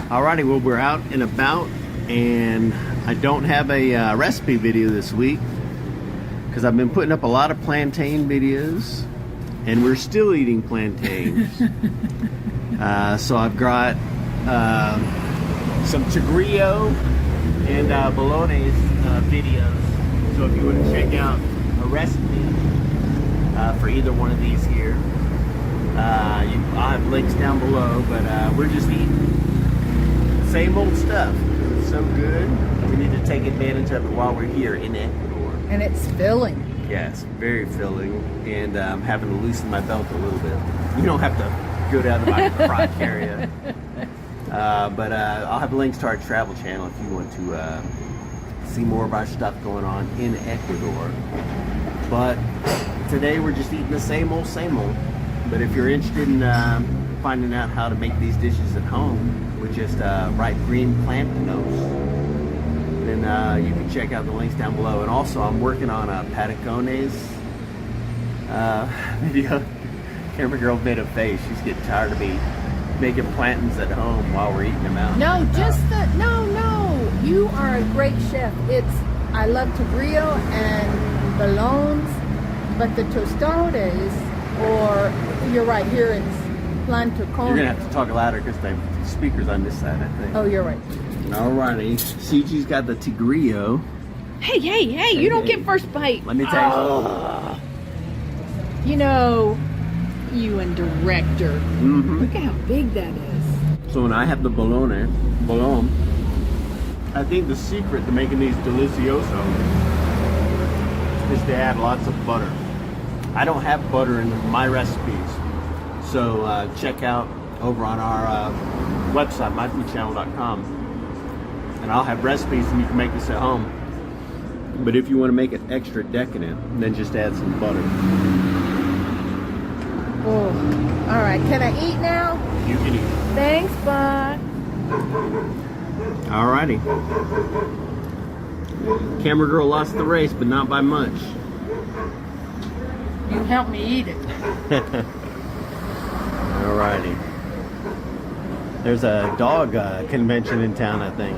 Alrighty, well, we're out and about, and I don't have a recipe video this week because I've been putting up a lot of plantain videos, and we're still eating plantains. So I've got some Tigrillo and Bolognese videos. So if you want to check out a recipe for either one of these here, I'll have links down below. But we're just eating same old stuff. It's so good. We need to take advantage of it while we're here in Ecuador. And it's filling. Yes, very filling, and I'm having to loosen my belt a little bit. You don't have to go down to my crotch area. But I'll have links to our travel channel if you want to see more of our stuff going on in Ecuador. But today we're just eating the same old, same old. But if you're interested in finding out how to make these dishes at home with just ripe green plantains, then you can check out the links down below. And also, I'm working on a patacones video. Camera girl made a face. She's getting tired of me making plantains at home while we're eating them out. No, no. You are a great chef. I love Tigrillo and Bolons, but the tostadas, or you're right, here it's plantains. You're gonna have to talk louder because the speaker's on this side, I think. Oh, you're right. Alrighty, CG's got the Tigrillo. Hey, you don't get first bite. Let me tell you. You know, you and director. Look at how big that is. So when I have the Bolon, I think the secret to making these delicioso is to add lots of butter. I don't have butter in my recipes, so check out over on our website, myfoodchannel.com, and I'll have recipes and you can make this at home. But if you want to make it extra decadent, then just add some butter. Oh, all right. Can I eat now? You can eat. Thanks, bud. Alrighty. Camera girl lost the race, but not by much. You help me eat it. Alrighty. There's a dog convention in town, I think.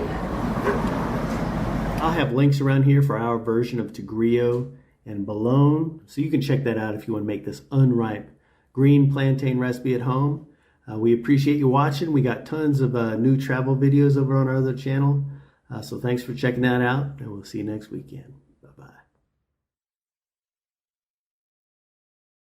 I'll have links around here for our version of Tigrillo and Bolon, so you can check that out if you want to make this unripe green plantain recipe at home. We appreciate you watching. We got tons of new travel videos over on our other channel. So thanks for checking that out, and we'll see you next weekend.